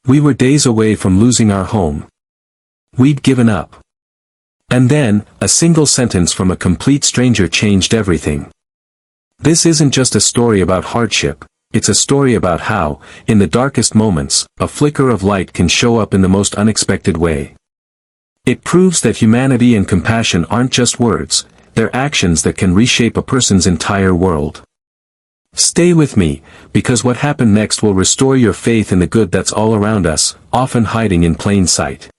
We were days away from losing our home. We'd given up. And then, a single sentence from a complete stranger changed everything. This isn't just a story about hardship, it's a story about how, in the darkest moments, a flicker of light can show up in the most unexpected way. It proves that humanity and compassion aren't just words, they're actions that can reshape a person's entire world. Stay with me, because what happened next will restore your faith in the good that's all around us, often hiding in plain sight.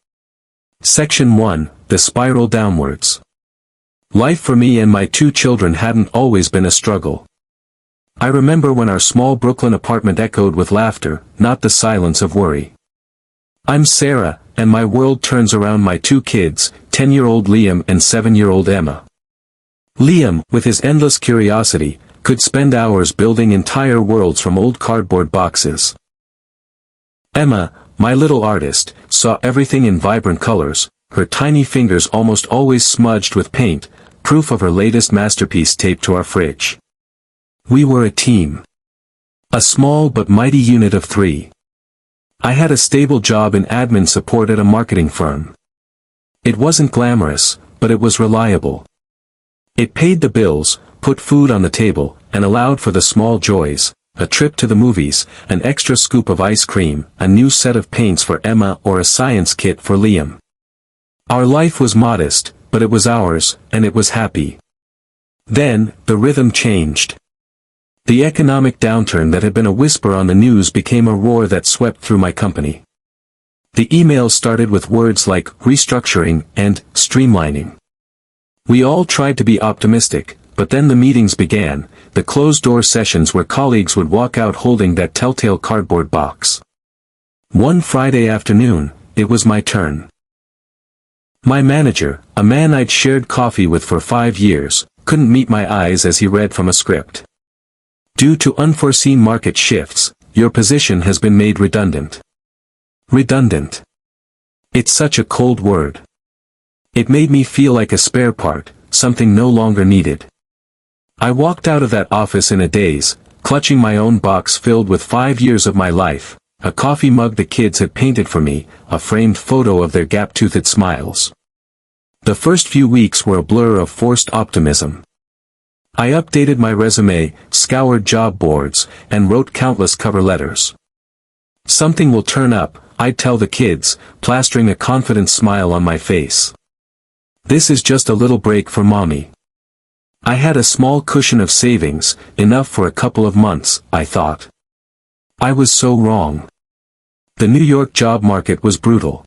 Section 1, The Spiral Downwards. Life for me and my 2 children hadn't always been a struggle. I remember when our small Brooklyn apartment echoed with laughter, not the silence of worry. I'm Sarah, and my world turns around my 2 kids, 10-year-old Liam and 7-year-old Emma. Liam, with his endless curiosity, could spend hours building entire worlds from old cardboard boxes. Emma, my little artist, saw everything in vibrant colors, her tiny fingers almost always smudged with paint, proof of her latest masterpiece taped to our fridge. We were a team. A small but mighty unit of 3. I had a stable job in admin support at a marketing firm. It wasn't glamorous, but it was reliable. It paid the bills, put food on the table, and allowed for the small joys, a trip to the movies, an extra scoop of ice cream, a new set of paints for Emma or a science kit for Liam. Our life was modest, but it was ours, and it was happy. Then, the rhythm changed. The economic downturn that had been a whisper on the news became a roar that swept through my company. The emails started with words like restructuring and streamlining. We all tried to be optimistic, but then the meetings began, the closed-door sessions where colleagues would walk out holding that telltale cardboard box. One Friday afternoon, it was my turn. My manager, a man I'd shared coffee with for 5 years, couldn't meet my eyes as he read from a script. Due to unforeseen market shifts, your position has been made redundant. Redundant. It's such a cold word. It made me feel like a spare part, something no longer needed. I walked out of that office in a daze, clutching my own box filled with 5 years of my life, a coffee mug the kids had painted for me, a framed photo of their gap-toothed smiles. The first few weeks were a blur of forced optimism. I updated my resume, scoured job boards, and wrote countless cover letters. Something will turn up, I'd tell the kids, plastering a confident smile on my face. This is just a little break for mommy. I had a small cushion of savings, enough for a couple of months, I thought. I was so wrong. The New York job market was brutal.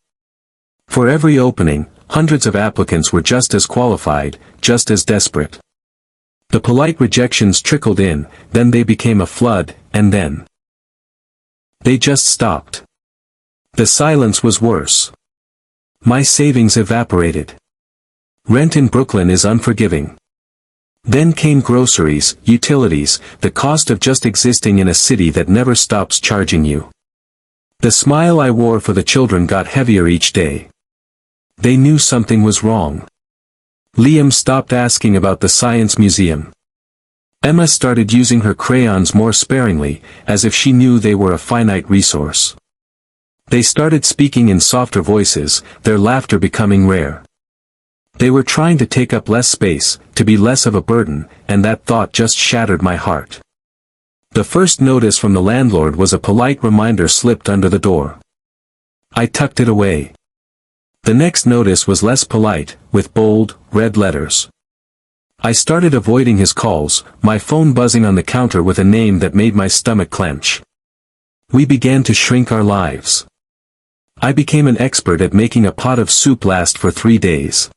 For every opening, hundreds of applicants were just as qualified, just as desperate. The polite rejections trickled in, then they became a flood, and then they just stopped. The silence was worse. My savings evaporated. Rent in Brooklyn is unforgiving. Then came groceries, utilities, the cost of just existing in a city that never stops charging you. The smile I wore for the children got heavier each day. They knew something was wrong. Liam stopped asking about the science museum. Emma started using her crayons more sparingly, as if she knew they were a finite resource. They started speaking in softer voices, their laughter becoming rare. They were trying to take up less space, to be less of a burden, and that thought just shattered my heart. The first notice from the landlord was a polite reminder slipped under the door. I tucked it away. The next notice was less polite, with bold, red letters. I started avoiding his calls, my phone buzzing on the counter with a name that made my stomach clench. We began to shrink our lives. I became an expert at making a pot of soup last for 3 days.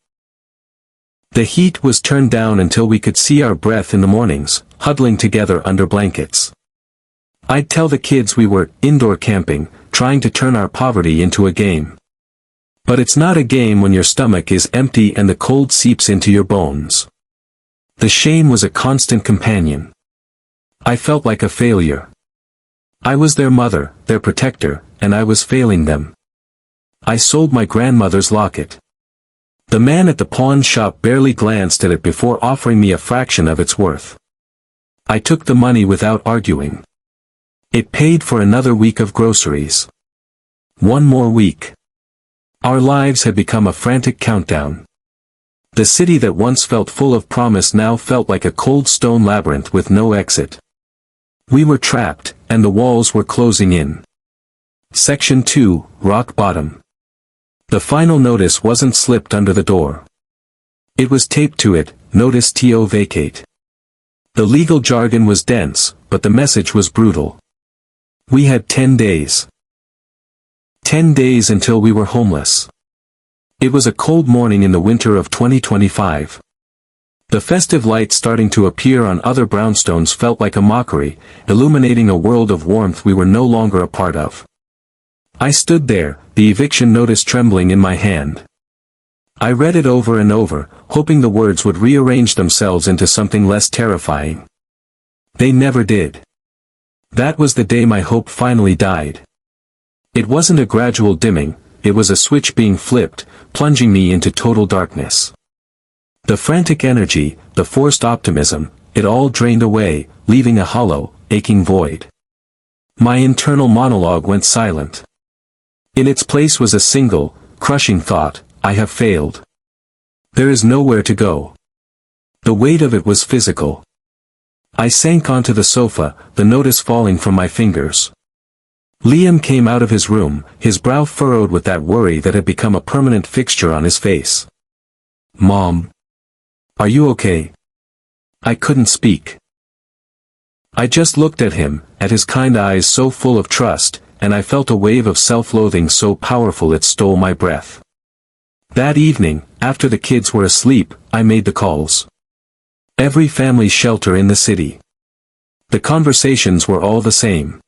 The heat was turned down until we could see our breath in the mornings, huddling together under blankets. I'd tell the kids we were indoor camping, trying to turn our poverty into a game. But it's not a game when your stomach is empty and the cold seeps into your bones. The shame was a constant companion. I felt like a failure. I was their mother, their protector, and I was failing them. I sold my grandmother's locket. The man at the pawn shop barely glanced at it before offering me a fraction of its worth. I took the money without arguing. It paid for another week of groceries. One more week. Our lives had become a frantic countdown. The city that once felt full of promise now felt like a cold stone labyrinth with no exit. We were trapped, and the walls were closing in. Section 2, Rock Bottom. The final notice wasn't slipped under the door. It was taped to it, Notice to Vacate. The legal jargon was dense, but the message was brutal. We had 10 days. 10 days until we were homeless. It was a cold morning in the winter of 2025. The festive light starting to appear on other brownstones felt like a mockery, illuminating a world of warmth we were no longer a part of. I stood there, the eviction notice trembling in my hand. I read it over and over, hoping the words would rearrange themselves into something less terrifying. They never did. That was the day my hope finally died. It wasn't a gradual dimming, it was a switch being flipped, plunging me into total darkness. The frantic energy, the forced optimism, it all drained away, leaving a hollow, aching void. My internal monologue went silent. In its place was a single, crushing thought: I have failed. There is nowhere to go. The weight of it was physical. I sank onto the sofa, the notice falling from my fingers. Liam came out of his room, his brow furrowed with that worry that had become a permanent fixture on his face. "Mom. Are you okay?" I couldn't speak. I just looked at him, at his kind eyes so full of trust, and I felt a wave of self-loathing so powerful it stole my breath. That evening, after the kids were asleep, I made the calls. Every family shelter in the city. The conversations were all the same.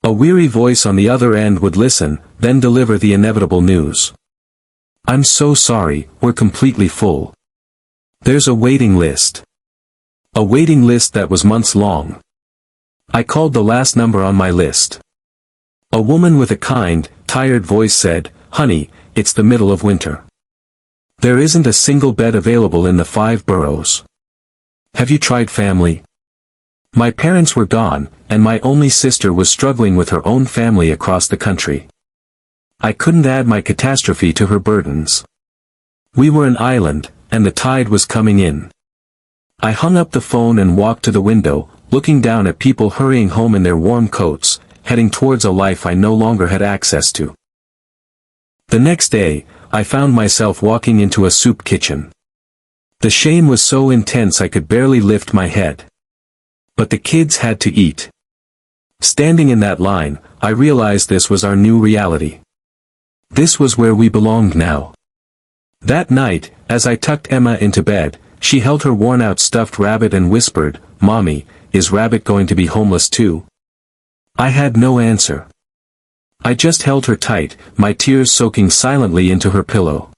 A weary voice on the other end would listen, then deliver the inevitable news. "I'm so sorry, we're completely full. There's a waiting list." A waiting list that was months long. I called the last number on my list. A woman with a kind, tired voice said, "Honey, it's the middle of winter. There isn't a single bed available in the 5 boroughs. Have you tried family?" My parents were gone, and my only sister was struggling with her own family across the country. I couldn't add my catastrophe to her burdens. We were an island, and the tide was coming in. I hung up the phone and walked to the window, looking down at people hurrying home in their warm coats, heading towards a life I no longer had access to. The next day, I found myself walking into a soup kitchen. The shame was so intense I could barely lift my head. But the kids had to eat. Standing in that line, I realized this was our new reality. This was where we belonged now. That night, as I tucked Emma into bed, she held her worn-out stuffed rabbit and whispered, "Mommy, is Rabbit going to be homeless too?" I had no answer. I just held her tight, my tears soaking silently into her pillow.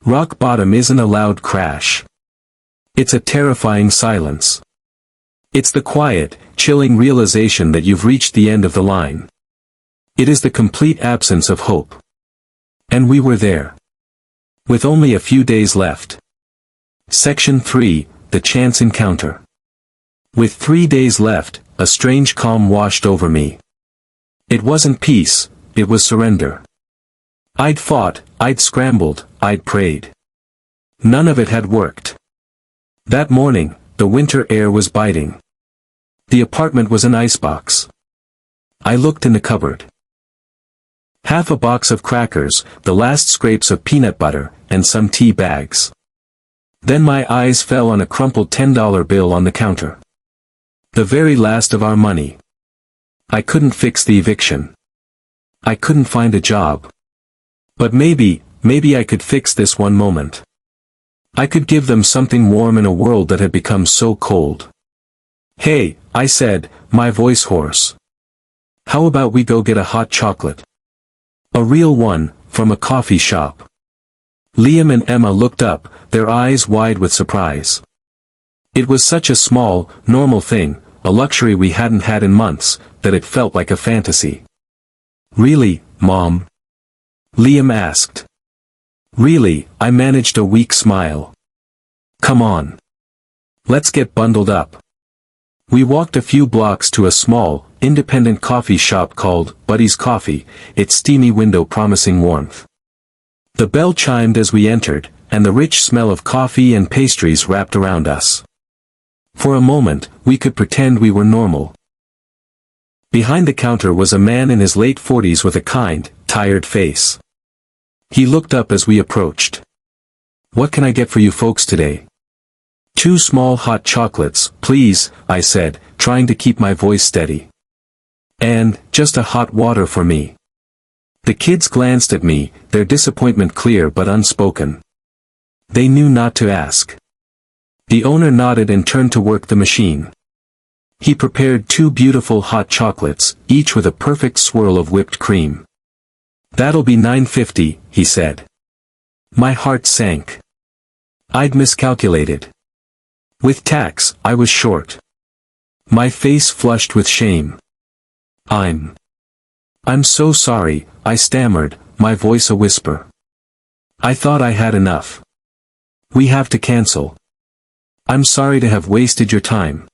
Rock bottom isn't a loud crash. It's a terrifying silence. It's the quiet, chilling realization that you've reached the end of the line. It is the complete absence of hope. And we were there. With only a few days left. Section 3, The Chance Encounter. With 3 days left, a strange calm washed over me. It wasn't peace, it was surrender. I'd fought, I'd scrambled, I'd prayed. None of it had worked. That morning, the winter air was biting. The apartment was an icebox. I looked in the cupboard. Half a box of crackers, the last scrapes of peanut butter, and some tea bags. Then my eyes fell on a crumpled $10 bill on the counter. The very last of our money. I couldn't fix the eviction. I couldn't find a job. But maybe I could fix this one moment. I could give them something warm in a world that had become so cold. "Hey," I said, my voice hoarse. "How about we go get a hot chocolate? A real one, from a coffee shop." Liam and Emma looked up, their eyes wide with surprise. It was such a small, normal thing, a luxury we hadn't had in months, that it felt like a fantasy. "Really, Mom?" Liam asked. "Really," I managed a weak smile. "Come on. Let's get bundled up." We walked a few blocks to a small, independent coffee shop called Buddy's Coffee, its steamy window promising warmth. The bell chimed as we entered, and the rich smell of coffee and pastries wrapped around us. For a moment, we could pretend we were normal. Behind the counter was a man in his late 40s with a kind, tired face. He looked up as we approached. "What can I get for you folks today?" "2 small hot chocolates, please," I said, trying to keep my voice steady. "And, just a hot water for me." The kids glanced at me, their disappointment clear but unspoken. They knew not to ask. The owner nodded and turned to work the machine. He prepared 2 beautiful hot chocolates, each with a perfect swirl of whipped cream. "That'll be $9.50, he said. My heart sank. I'd miscalculated. With tax, I was short. My face flushed with shame. I'm so sorry," I stammered, my voice a whisper. "I thought I had enough. We have to cancel. I'm sorry to have wasted your time."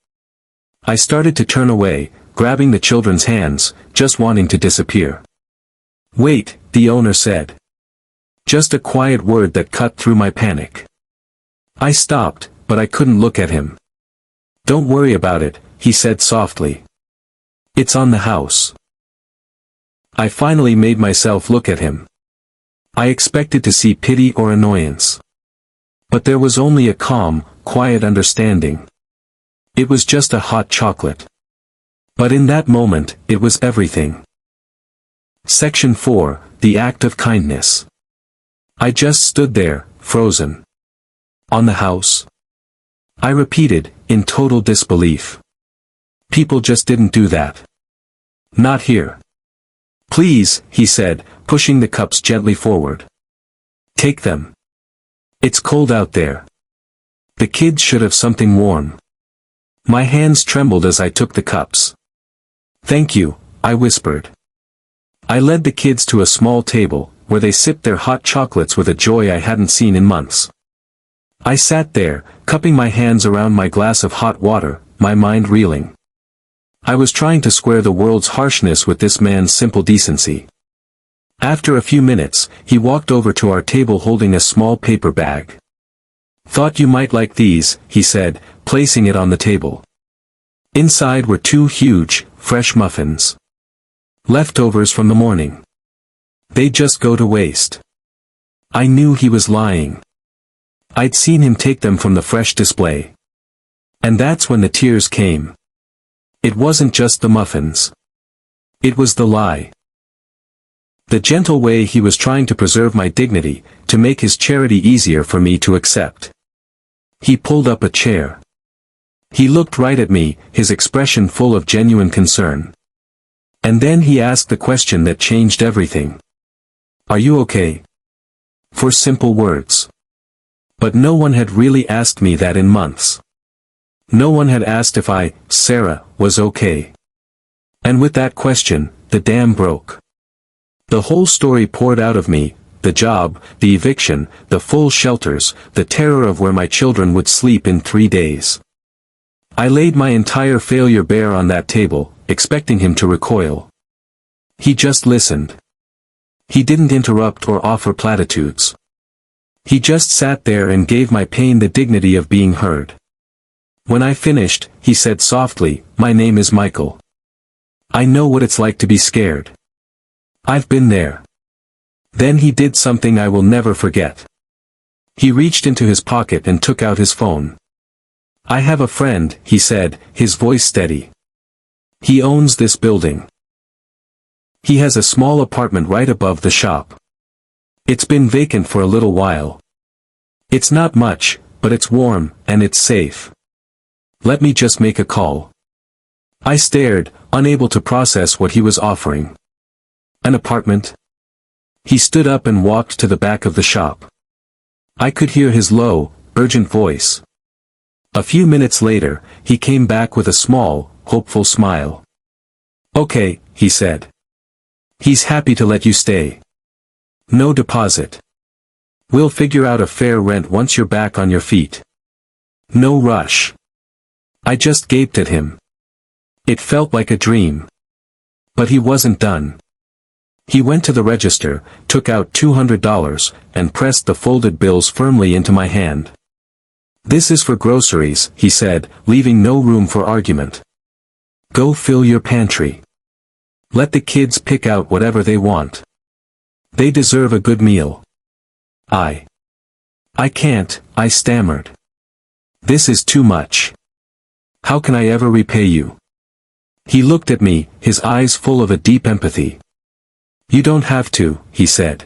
I started to turn away, grabbing the children's hands, just wanting to disappear. "Wait," the owner said. Just a quiet word that cut through my panic. I stopped, but I couldn't look at him. "Don't worry about it," he said softly. "It's on the house." I finally made myself look at him. I expected to see pity or annoyance. But there was only a calm, quiet understanding. It was just a hot chocolate. But in that moment, it was everything. Section 4, The Act of Kindness. I just stood there, frozen. "On the house?" I repeated, in total disbelief. "People just didn't do that. Not here." "Please," he said, pushing the cups gently forward. "Take them. It's cold out there. The kids should have something warm." My hands trembled as I took the cups. "Thank you," I whispered. I led the kids to a small table, where they sipped their hot chocolates with a joy I hadn't seen in months. I sat there, cupping my hands around my glass of hot water, my mind reeling. I was trying to square the world's harshness with this man's simple decency. After a few minutes, he walked over to our table holding a small paper bag. "Thought you might like these," he said, placing it on the table. Inside were 2 huge, fresh muffins. Leftovers from the morning. They'd just go to waste. I knew he was lying. I'd seen him take them from the fresh display. And that's when the tears came. It wasn't just the muffins. It was the lie. The gentle way he was trying to preserve my dignity, to make his charity easier for me to accept. He pulled up a chair. He looked right at me, his expression full of genuine concern. And then he asked the question that changed everything. "Are you okay?" 4 simple words. But no one had really asked me that in months. No one had asked if I, Sarah, was okay. And with that question, the dam broke. The whole story poured out of me, the job, the eviction, the full shelters, the terror of where my children would sleep in 3 days. I laid my entire failure bare on that table, expecting him to recoil. He just listened. He didn't interrupt or offer platitudes. He just sat there and gave my pain the dignity of being heard. When I finished, he said softly, "My name is Michael. I know what it's like to be scared. I've been there." Then he did something I will never forget. He reached into his pocket and took out his phone. "I have a friend," he said, his voice steady. "He owns this building. He has a small apartment right above the shop. It's been vacant for a little while. It's not much, but it's warm, and it's safe. Let me just make a call." I stared, unable to process what he was offering. "An apartment?" He stood up and walked to the back of the shop. I could hear his low, urgent voice. A few minutes later, he came back with a small, hopeful smile. "Okay," he said. "He's happy to let you stay. No deposit. We'll figure out a fair rent once you're back on your feet. No rush." I just gaped at him. It felt like a dream. But he wasn't done. He went to the register, took out $200, and pressed the folded bills firmly into my hand. "This is for groceries," he said, leaving no room for argument. "Go fill your pantry. Let the kids pick out whatever they want. They deserve a good meal." I can't," I stammered. "This is too much. How can I ever repay you?" He looked at me, his eyes full of a deep empathy. "You don't have to," he said.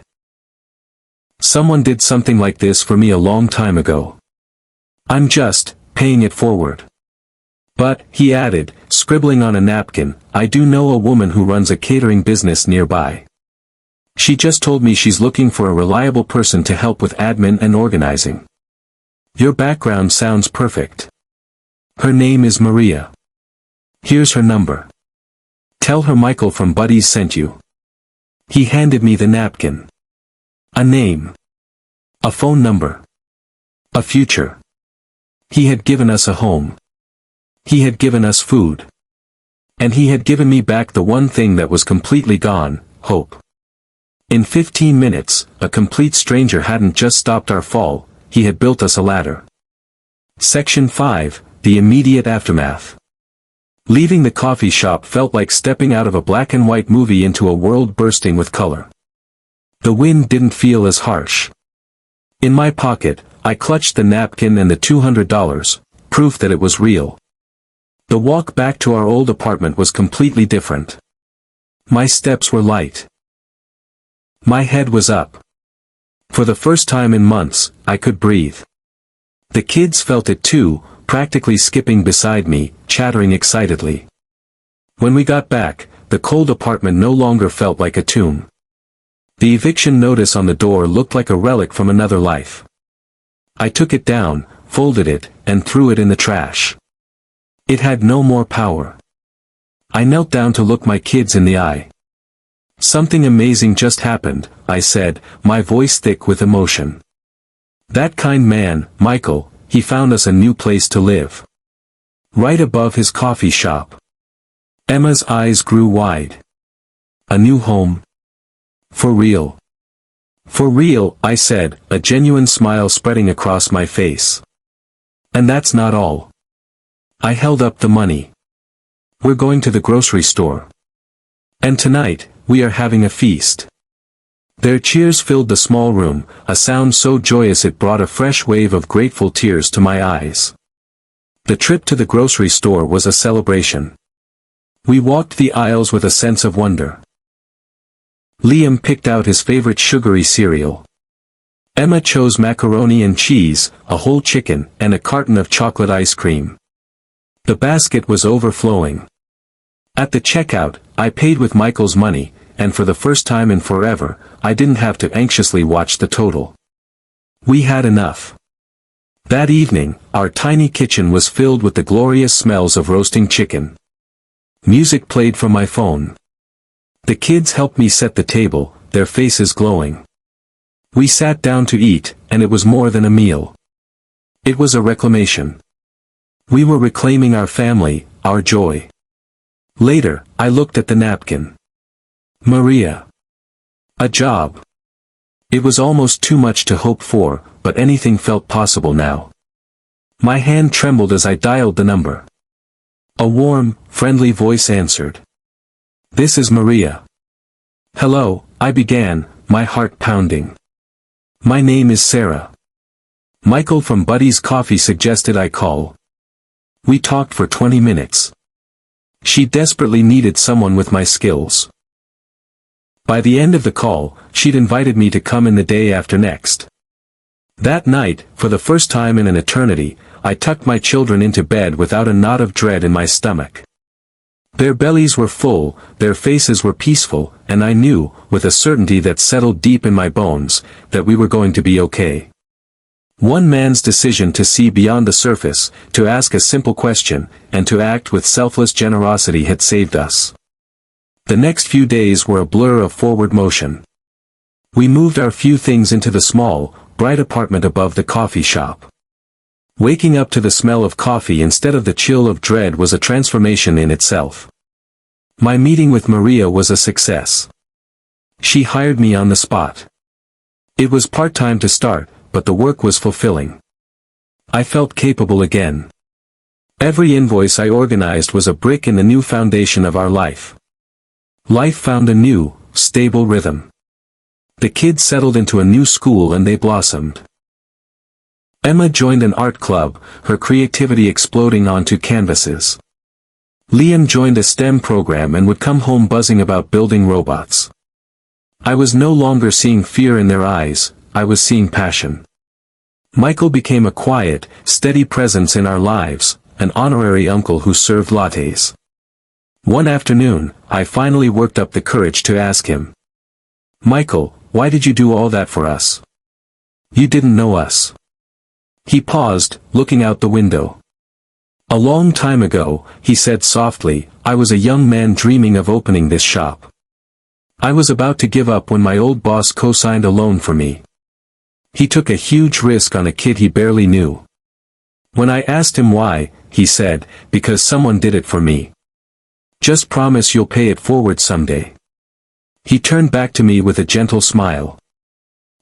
"Someone did something like this for me a long time ago. I'm just paying it forward." "But," he added, scribbling on a napkin, "I do know a woman who runs a catering business nearby. She just told me she's looking for a reliable person to help with admin and organizing. Your background sounds perfect. Her name is Maria. Here's her number. Tell her Michael from Buddies sent you." He handed me the napkin. A name. A phone number. A future. He had given us a home. He had given us food. And he had given me back the one thing that was completely gone, hope. In 15 minutes, a complete stranger hadn't just stopped our fall, he had built us a ladder. Section 5, The Immediate Aftermath. Leaving the coffee shop felt like stepping out of a black and white movie into a world bursting with color. The wind didn't feel as harsh. In my pocket, I clutched the napkin and the $200, proof that it was real. The walk back to our old apartment was completely different. My steps were light. My head was up. For the first time in months, I could breathe. The kids felt it too, practically skipping beside me, chattering excitedly. When we got back, the cold apartment no longer felt like a tomb. The eviction notice on the door looked like a relic from another life. I took it down, folded it, and threw it in the trash. It had no more power. I knelt down to look my kids in the eye. "Something amazing just happened," I said, my voice thick with emotion. "That kind man, Michael, he found us a new place to live. Right above his coffee shop." Emma's eyes grew wide. "A new home? For real?" "For real," I said, a genuine smile spreading across my face. "And that's not all." I held up the money. "We're going to the grocery store. And tonight, we are having a feast." Their cheers filled the small room, a sound so joyous it brought a fresh wave of grateful tears to my eyes. The trip to the grocery store was a celebration. We walked the aisles with a sense of wonder. Liam picked out his favorite sugary cereal. Emma chose macaroni and cheese, a whole chicken, and a carton of chocolate ice cream. The basket was overflowing. At the checkout, I paid with Michael's money, and for the first time in forever, I didn't have to anxiously watch the total. We had enough. That evening, our tiny kitchen was filled with the glorious smells of roasting chicken. Music played from my phone. The kids helped me set the table, their faces glowing. We sat down to eat, and it was more than a meal. It was a reclamation. We were reclaiming our family, our joy. Later, I looked at the napkin. Maria. A job. It was almost too much to hope for, but anything felt possible now. My hand trembled as I dialed the number. A warm, friendly voice answered. "This is Maria." "Hello," I began, my heart pounding. "My name is Sarah. Michael from Buddy's Coffee suggested I call." We talked for 20 minutes. She desperately needed someone with my skills. By the end of the call, she'd invited me to come in the day after next. That night, for the first time in an eternity, I tucked my children into bed without a knot of dread in my stomach. Their bellies were full, their faces were peaceful, and I knew, with a certainty that settled deep in my bones, that we were going to be okay. One man's decision to see beyond the surface, to ask a simple question, and to act with selfless generosity had saved us. The next few days were a blur of forward motion. We moved our few things into the small, bright apartment above the coffee shop. Waking up to the smell of coffee instead of the chill of dread was a transformation in itself. My meeting with Maria was a success. She hired me on the spot. It was part-time to start, but the work was fulfilling. I felt capable again. Every invoice I organized was a brick in the new foundation of our life. Life found a new, stable rhythm. The kids settled into a new school and they blossomed. Emma joined an art club, her creativity exploding onto canvases. Liam joined a STEM program and would come home buzzing about building robots. I was no longer seeing fear in their eyes, I was seeing passion. Michael became a quiet, steady presence in our lives, an honorary uncle who served lattes. One afternoon, I finally worked up the courage to ask him. Michael, why did you do all that for us? You didn't know us. He paused, looking out the window. A long time ago, he said softly, I was a young man dreaming of opening this shop. I was about to give up when my old boss co-signed a loan for me. He took a huge risk on a kid he barely knew. When I asked him why, he said, because someone did it for me. Just promise you'll pay it forward someday. He turned back to me with a gentle smile.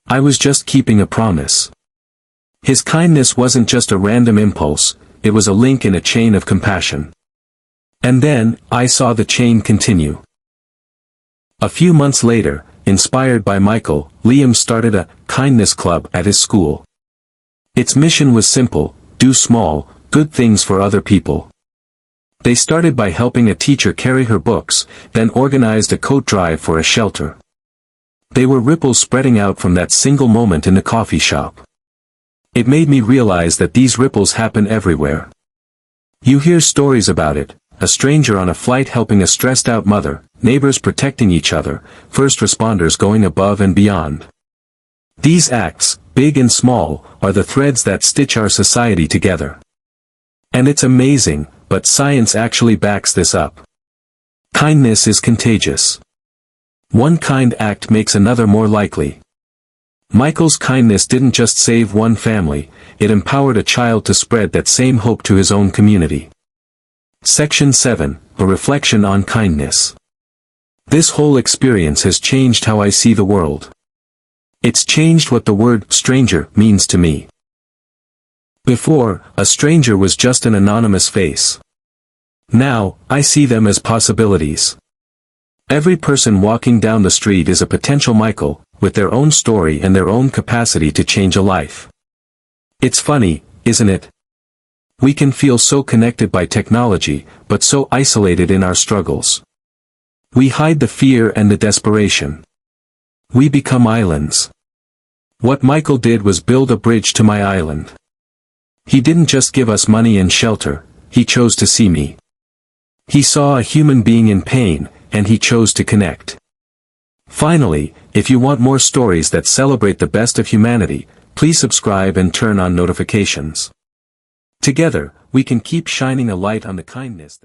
I was just keeping a promise. His kindness wasn't just a random impulse, it was a link in a chain of compassion. And then, I saw the chain continue. A few months later, inspired by Michael, Liam started a kindness club at his school. Its mission was simple, do small, good things for other people. They started by helping a teacher carry her books, then organized a coat drive for a shelter. They were ripples spreading out from that single moment in the coffee shop. It made me realize that these ripples happen everywhere. You hear stories about it, a stranger on a flight helping a stressed-out mother, neighbors protecting each other, first responders going above and beyond. These acts, big and small, are the threads that stitch our society together. And it's amazing, but science actually backs this up. Kindness is contagious. One kind act makes another more likely. Michael's kindness didn't just save one family, it empowered a child to spread that same hope to his own community. Section 7, a reflection on kindness. This whole experience has changed how I see the world. It's changed what the word stranger means to me. Before, a stranger was just an anonymous face. Now, I see them as possibilities. Every person walking down the street is a potential Michael, with their own story and their own capacity to change a life. It's funny, isn't it? We can feel so connected by technology, but so isolated in our struggles. We hide the fear and the desperation. We become islands. What Michael did was build a bridge to my island. He didn't just give us money and shelter, he chose to see me. He saw a human being in pain, and he chose to connect. Finally, if you want more stories that celebrate the best of humanity, please subscribe and turn on notifications. Together, we can keep shining a light on the kindness that